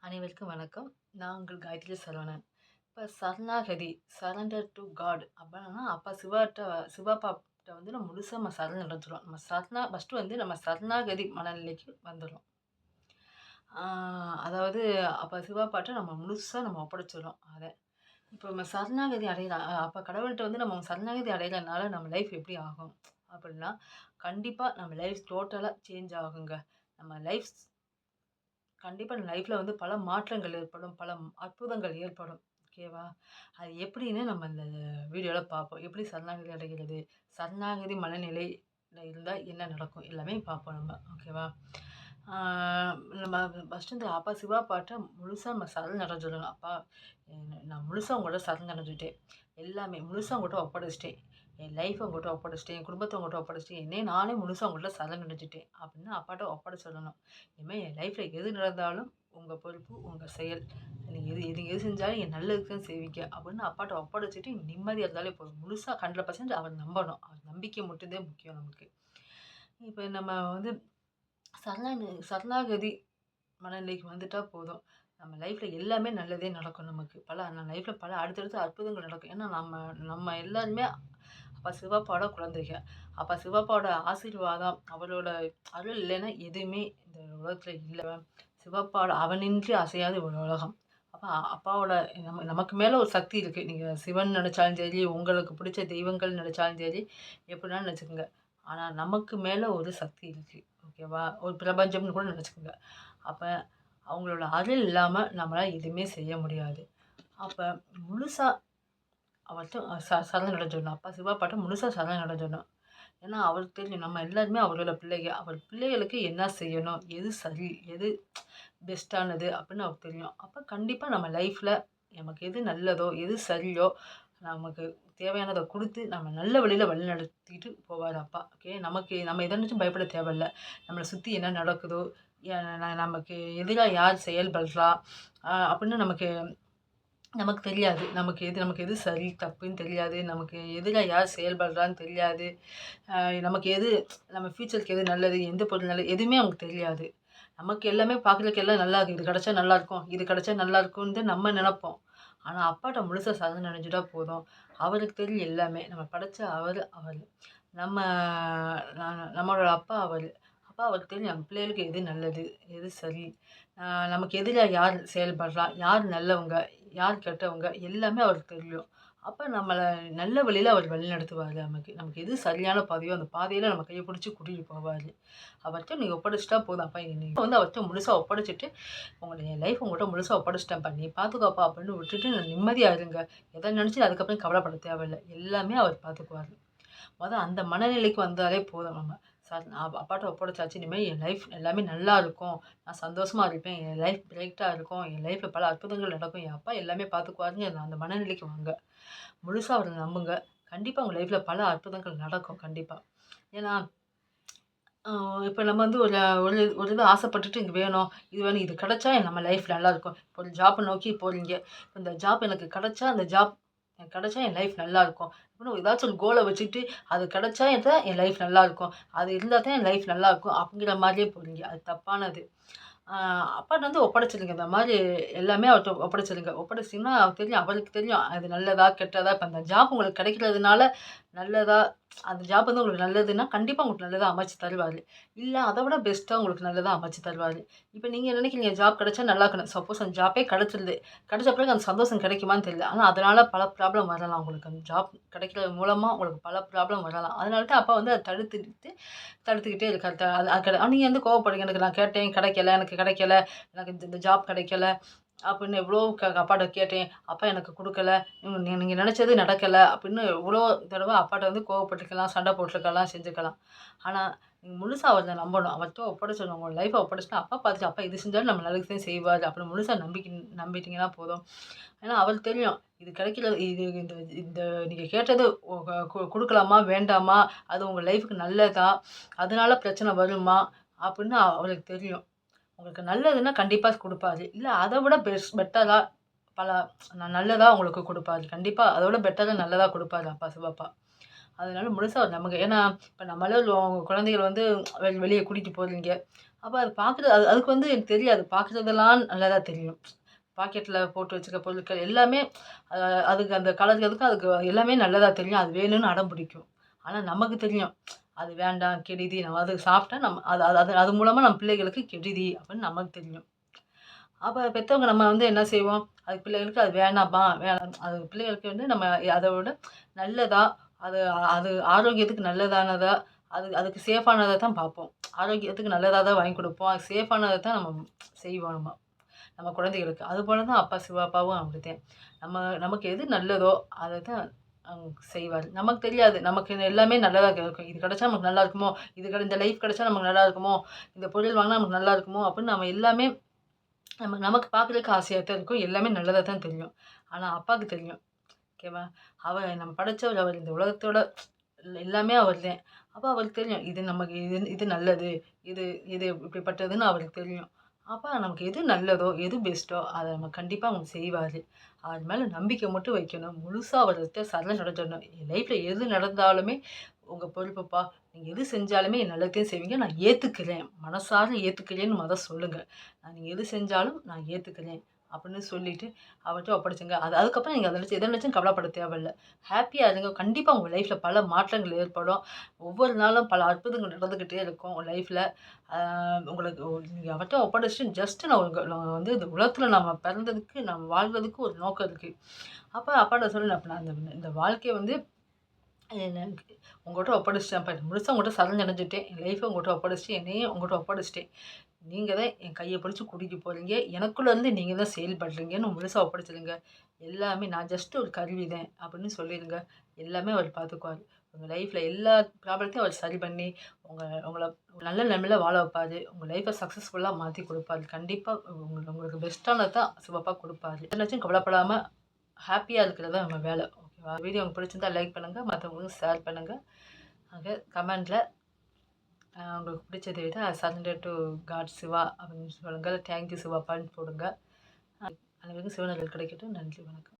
அனைவருக்கும் வணக்கம். நான் உங்கள் காயத்ரி சரவணன். இப்போ சரணாகதி சரண்டர் டு காட் அப்படின்னா, அப்பா சிவபாட்ட வந்து நம்ம முழுசா சரணடைஞ்சிரும். ஃபர்ஸ்ட்டு வந்து நம்ம சரணாகதி மனநிலைக்கு வந்துரும். ஆ அதாவது அப்ப சிவபாட்ட நம்ம முழுசா ஒப்படைச்சிடுறோம் அத. இப்போ நம்ம சரணாகதி அடையலாம். அப்ப கடவுள்ட்ட வந்து நம்ம சரணாகதி அடையலனால நம்ம லைஃப் எப்படி ஆகும்? அப்படின்னா, கண்டிப்பா நம்ம லைஃப் டோட்டலா சேஞ்ச் ஆகுங்க. நம்ம லைஃப் கண்டிப்பா லைஃப்ல வந்து பல மாற்றங்கள் ஏற்படும். பல அற்புதங்கள் ஏற்படும். ஓகேவா? அது எப்படின்னு நம்ம இந்த வீடியோல பார்ப்போம். எப்படி சரணாகதி அடைகிறது? சரணாகதி மனநிலையில இருந்தா என்ன நடக்கும்? எல்லாமே பார்ப்போம் நம்ம. ஓகேவா? ஆ நம்ம ஃபர்ஸ்ட்டு இந்த அப்பா சிவா பாட்ட முழுசா நம்ம சரணடைஞ்சிடணும். அப்பா நான் முழுசா உங்கள்ட்ட சரணடைஞ்சுட்டேன். எல்லாமே முழுசா உங்கள்ட்ட ஒப்படைச்சுட்டேன். என் லைஃப உங்கள்ட்ட ஒப்படைச்சுட்டேன். என் குடும்பத்த உங்கள்ட்ட ஒப்படைச்சுட்டேன். என்னைய நானே முழுசா உங்கள்ட்ட சரணடைஞ்சுட்டேன். அப்படின்னு அப்பாட்ட ஒப்படைச்சிடணும். இனிமே என் லைஃப்ல எது நடந்தாலும் உங்க பொறுப்பு, உங்க செயல். நீங்க எது செஞ்சாலும் என் நல்லதுக்கு தான் செய்வீங்க. அப்படின்னு அப்பாட்ட ஒப்படைச்சுட்டு நிம்மதியா இருந்தாலே போதும். முழுசா 100% அவர நம்பணும். அவர் நம்பிக்கை மட்டும் தான் முக்கியம் நமக்கு. இப்ப நம்ம வந்து சரணாகதி மனநிலைக்கு வந்துட்டா போதும். நம்ம லைஃப்ல எல்லாமே நல்லதே நடக்கும் நமக்கு. லைஃப்ல பல அடுத்தடுத்து அற்புதங்கள் நடக்கும். ஏன்னா நம்ம நம்ம எல்லாருமே அப்பா சிவப்பாவோட குழந்தைக. அப்பா சிவப்பாவோட ஆசீர்வாதம், அவரோட அருள் இல்லைன்னா எதுவுமே இந்த உலகத்துல இல்ல. சிவப்பாவோட அவனின்றி அசையாது ஒரு உலகம். அப்ப அப்பாவோட நமக்கு மேல ஒரு சக்தி இருக்கு. நீங்க சிவன் நெனச்சாலும் சரி, உங்களுக்கு பிடிச்ச தெய்வங்கள் நெனச்சாலும் சரி, எப்படினாலும் நெனச்சுக்கங்க. ஆனா நமக்கு மேல ஒரு சக்தி இருக்கு. ஓகேவா? ஒரு பிரபஞ்சம்னு கூட நெனச்சுக்கங்க. அப்ப அவங்களோட அருள் இல்லாம நம்மளால எதுவுமே செய்ய முடியாது. அப்ப முழுசா அவர்ட்ட சரணடைஞ்சிடணும். அப்பா சிவப்பாட்ட முழுசா சரணடைஞ்சிடணும். ஏன்னா, அவருக்கு தெரியும் நம்ம எல்லாருமே அவரோட பிள்ளைக. அவர் பிள்ளைகளுக்கு என்ன செய்யணும்? எது சரி? எது பெஸ்ட்டானது? அப்படின்னு அவருக்கு தெரியும். அப்ப கண்டிப்பா நம்ம லைஃப்ல நமக்கு எது நல்லதோ, எது சரியோ, நமக்கு தேவையானத குடுத்து, நம்ம நல்ல வழியில வழிநடத்திட்டு போவாரு அப்பா. ஓகே. நம்ம எத நினைச்சும் பயப்பட தேவையில்ல. நம்மள சுத்தி என்ன நடக்குதோ, நமக்கு எதிரா யார் செயல்படுறா, அப்படின்னு நமக்கு நமக்கு தெரியாது. நமக்கு எது சரி, தப்புன்னு தெரியாது. நமக்கு எதிரா யார் செயல்படுறான்னு தெரியாது. அ நமக்கு எது நம்ம ஃப்யூச்சருக்கு எது நல்லது, எந்த பொருள் நல்லது, எதுவுமே நமக்கு தெரியாது. நமக்கு எல்லாமே பார்க்குறதுக்கு எல்லாம் நல்லா இருக்கு. இது கிடைச்சா நல்லாயிருக்கும், இது கிடைச்சா நல்லாயிருக்கும்ன்னு தான் நம்ம நெனைப்போம். ஆனா, அப்பாட்ட முழுசா சரணடைஞ்சுட்டா போதும். அவருக்கு தெரியும் எல்லாமே. நம்ம படைச்ச அவரு. நம்ம நம்மளோட அப்பா அவரு. அப்ப அவருக்கு தெரியும் நம்ம பிள்ளைகளுக்கு எது நல்லது, எது சரி. அ நமக்கு எதிரா யார் செயல்படுறா, யார் நல்லவங்க, யார் கெட்டவங்க எல்லாமே அவருக்கு தெரியும். அப்ப நம்மள நல்ல வழியில அவர் வழிநடத்துவாரு நமக்கு. நமக்கு எது சரியான பாதையோ, அந்த பாதையில நம்ம கைய பிடிச்சு கூட்டிட்டு போவாரு. அவர்ட்ட நீங்க ஒப்படைச்சுட்டா போதும். அப்பா நீங்க வந்து அவர்ட்ட முழுசா ஒப்படைச்சுட்டு, என் லைஃப் உங்கள்ட்ட முழுசா ஒப்படைச்சுட்டேன்ப்பா. நீ பார்த்துக்கோப்பா அப்படின்னு விட்டுட்டு நிம்மதியா இருங்க. எத நினைச்சு அதுக்கப்புறம் கவலைப்பட தேவையில்ல. எல்லாமே அவர் பார்த்துக்குவாரு. அந்த மனநிலைக்கு வந்தாலே போதும் நம்ம. அப்பாட்ட ஒப்படைச்சாச்சு. இனிமே என் லைஃப் எல்லாமே நல்லா இருக்கும். நான் சந்தோஷமா இருப்பேன். என் லைஃப் பிரைட்டா இருக்கும். என் லைஃப்ல பல அற்புதங்கள் நடக்கும். என் அப்பா எல்லாமே பார்த்துக்குவாருங்க. அந்த மனநிலைக்கு வாங்க. முழுசா அவர நம்புங்க. கண்டிப்பா உங்க லைஃப்ல பல அற்புதங்கள் நடக்கும். கண்டிப்பா. ஏன்னா, அ இப்ப நம்ம வந்து ஒரு ஒரு ஒரு இது ஆசைப்பட்டுட்டு இங்க வேணும், இது வேணும், இது கிடைச்சா நம்ம லைஃப் நல்லாயிருக்கும். இப்போ ஒரு ஜாப்ப நோக்கி போறீங்க. இந்த ஜாப் எனக்கு கிடைச்சா, அந்த ஜாப் எனக்கு கிடைச்சா என் லைஃப் நல்லாயிருக்கும். அப்படின்னு ஏதாச்சும் ஒரு கோல வச்சுக்கிட்டு, அது கிடைச்சா தான் என் லைஃப் நல்லாயிருக்கும். அது இருந்தா தான் என் லைஃப் நல்லாயிருக்கும். அப்படிங்கிற மாரியே போறீங்க. அது தப்பானது. ஆ அப்பாட்ட வந்து ஒப்படைச்சிருங்க. இந்த மாரி எல்லாமே அவர்ட்ட ஒப்படைச்சிருங்க. ஒப்படைச்சிட்டீங்கன்னா, அவருக்கு தெரியும். அது நல்லதா? கெட்டதா? இப்ப அந்த ஜாப் உங்களுக்கு கிடைக்கிறதுனால நல்லதா? அந்த ஜாப் வந்து உங்களுக்கு நல்லதுன்னா, கண்டிப்பா உங்களுக்கு நல்லதா அமைச்சு தருவாரு. இல்ல அத விட பெஸ்ட்டா உங்களுக்கு நல்லதா அமைச்சு தருவாரு. இப்ப நீங்க நினைக்கிறீங்க ஜாப் கிடைச்சா நல்லா இருக்கணும். சப்போஸ் அந்த ஜாப்பே கிடைச்சிருது. கிடைச்ச பிறகு அந்த சந்தோஷம் கிடைக்குமான்னு தெரியல. ஆனா அதனால பல ப்ராப்ளம் வரலாம் உங்களுக்கு. அந்த ஜாப் கிடைக்கிறது மூலமா உங்களுக்கு பல ப்ராப்ளம் வரலாம். அதனால தான் அப்பா வந்து அத தடுத்துக்கிட்டே இருக்காரு. நீங்க வந்து கோவப்படுறீங்க. எனக்கு நான் கேட்டேன் கிடைக்கல, எனக்கு கிடைக்கல, எனக்கு இந்த இந்த ஜாப் கிடைக்கல அப்படின்னு எவ்வளோ அப்பாட்ட கேட்டேன். அப்பா எனக்கு குடுக்கல. நீங்க நினைச்சது நடக்கல அப்படின்னு எவ்வளோ தடவ அப்பாட்ட வந்து கோவப்பட்டுருக்கலாம், சண்டை போட்டுருக்கலாம், செஞ்சுக்கலாம். ஆனா, நீங்க முழுசா அவர நம்பணும். அவர்ட்ட ஒப்படைச்சிடணும். உங்க லைஃப்ப ஒப்படைச்சுட்டா, அப்பா பார்த்துட்டு அப்பா எது செஞ்சாலும் நம்ம நல்லதுக்கு தான் செய்வாரு அப்படின்னு முழுசா நம்பிட்டீங்கன்னா போதும். ஏன்னா அவருக்கு தெரியும். இது கிடைக்கிறது இது இந்த இந்த நீங்க கேட்டது ஒ க கு குடுக்கலாமா? வேண்டாமா? அது உங்க லைஃப்‌க்கு நல்லதா? அதனால பிரச்சனை வருமா? அப்படின்னு அவருக்கு தெரியும். உங்களுக்கு நல்லதுன்னா கண்டிப்பா குடுப்பாரு. இல்ல அத விட பெட்டரா பல நல்லதா உங்களுக்கு குடுப்பாரு. கண்டிப்பா அதோட பெட்டரா நல்லதா குடுப்பாரு அப்பா சிவப்பா. அதனால முழுசா அவர் நம்புங்க. ஏன்னா, இப்ப நம்மளே குழந்தைகள் வந்து வெளிய கூட்டிட்டு போறீங்க. அப்ப அது பார்க்குறது அதுக்கு வந்து எனக்கு தெரியாது. பார்க்குறதெல்லாம் நல்லதா தெரியும். பாக்கெட்ல போட்டு வச்சுக்க பொருட்கள் எல்லாமே அ அதுக்கு அந்த கலர் அதுக்கு எல்லாமே நல்லதா தெரியும். அது வேணும்னு அடம் பிடிக்கும். ஆனா நமக்கு தெரியும். அது வேண்டாம், கெடுதி. நம்ம அது சாப்பிட்டா நம்ம அது அது அது அது மூலமா நம்ம பிள்ளைகளுக்கு கெடுதி அப்படின்னு நமக்கு தெரியும். அப்ப பெத்தவங்க நம்ம வந்து என்ன செய்வோம்? அது பிள்ளைகளுக்கு அது வேணாம்ப்பா, வேணாம் அது பிள்ளைகளுக்கு வந்து நம்ம அத விட நல்லதா, அது அது ஆரோக்கியத்துக்கு நல்லதானதா, அதுக்கு சேஃபானத தான் பார்ப்போம். ஆரோக்கியத்துக்கு நல்லதா தான் வாங்கி குடுப்போம். அது சேஃபானத தான் நம்ம செய்வோம் நம்ம. நம்ம குழந்தைகளுக்கு. அதுபோல தான் அப்பா சிவப்பாவும் அப்படித்தான். நமக்கு எது நல்லதோ அத தான் செய்வாரு. நமக்கு தெரியாது. நமக்கு எல்லாமே நல்லதா கிடைக்கும். இது கிடைச்சா நமக்கு நல்லா இருக்குமோ? இந்த லைஃப் கிடைச்சா நமக்கு நல்லா இருக்குமோ? இந்த பொருள் வாங்குனா நமக்கு நல்லா இருக்குமோ? அப்படின்னு நம்ம எல்லாமே நமக்கு பார்க்குறதுக்கு ஆசையா தான் இருக்கும். எல்லாமே நல்லதா தான் தெரியும். ஆனா அப்பாவுக்கு தெரியும். ஓகேவா? நம்ம படைச்சவர் அவர். இந்த உலகத்தோட எல்லாமே அவர் தான். அப்ப அவருக்கு தெரியும். இது நமக்கு இது இது நல்லது. இது இது இப்படிப்பட்டதுன்னு அவருக்கு தெரியும். அப்ப நமக்கு எது நல்லதோ, எது பெஸ்ட்டோ அத நம்ம கண்டிப்பா அவங்க செய்வாரு. அவர் மேல நம்பிக்கை மட்டும் வைக்கணும். முழுசா அவர்ட்ட சரண் அடைஞ்சிடணும். என் லைஃப்ல எது நடந்தாலுமே உங்க பொறுப்புப்பா. நீங்க எது செஞ்சாலுமே என் நல்லதுக்கே செய்வீங்க. நான் ஏத்துக்கிறேன். மனசார ஏத்துக்கிறேன்னு மொத சொல்லுங்க. நீங்க எது செஞ்சாலும் நான் ஏத்துக்கிறேன். அப்படின்னு சொல்லிட்டு அவர்ட்ட ஒப்படைச்சுங்க. அதுக்கப்புறம் நீங்க அத நினைச்சு எத நினைச்சும் கவலைப்பட தேவையில்ல. ஹேப்பியா இருங்க. கண்டிப்பா உங்க லைஃப்ல பல மாற்றங்கள் ஏற்படும். ஒவ்வொரு நாளும் பல அற்புதங்கள் நடந்துகிட்டே இருக்கும் உங்க லைஃப்ல. ஆ உங்களுக்கு நீங்க அவர்ட்ட ஒப்படைச்சுட்டு ஜஸ்ட் நான் வந்து இந்த உலகத்துல நம்ம பிறந்ததுக்கு, நம்ம வாழ்றதுக்கு ஒரு நோக்கம் இருக்கு. அப்ப அப்பாட்ட சொன்னேன், "அப்ப நான் இந்த இந்த வாழ்க்கைய வந்து எனக்கு உங்கட்ட ஒப்படைச்சுட்டேன்ப்பா. முழுசா உங்கட்ட சரணடைஞ்சுட்டேன். என் லைஃப உங்கட்ட ஒப்படைச்சுட்டு, என்னையும் உங்கட்ட ஒப்படைச்சுட்டேன். நீங்க தான் என் கைய பிடிச்சு கூட்டிட்டு போறீங்க. எனக்குள்ள இருந்து நீங்க தான் செயல்படுறீங்கன்னு முழுசா ஒப்படைச்சுருங்க. எல்லாமே நான் ஜஸ்ட் ஒரு கருவி தான் அப்படின்னு சொல்லிருங்க. எல்லாமே அவர் பார்த்துக்குவாரு. உங்க லைஃப்ல எல்லா ப்ராப்ளத்தையும் அவர் சரி பண்ணி, உங்க உங்கள ஒரு நல்ல நிலைமையில வாழ வைப்பாரு. உங்க லைஃப்ப சக்சஸ்ஃபுல்லா மாத்தி குடுப்பாரு. கண்டிப்பா உங்களுக்கு பெஸ்ட்டானது தான் சிவப்பா குடுப்பாரு. எத நினைச்சும் கவலைப்படாம ஹேப்பியா இருக்கிறது தான் நம்ம வேலை. ஓகேவா? வீடியோ உங்களுக்கு பிடிச்சிருந்தா லைக் பண்ணுங்க. மத்தவங்களுக்கும் ஷேர் பண்ணுங்க. கமெண்ட்ல உங்களுக்கு பிடிச்சத விட சரண்டர் டூ காட் சிவா அப்படின்னு சொல்லுங்க. தேங்க் யூ சிவாப்பான்னு போடுங்க. அனைவருக்கும் சிவனருள் கிடைக்கட்டும். நன்றி, வணக்கம்.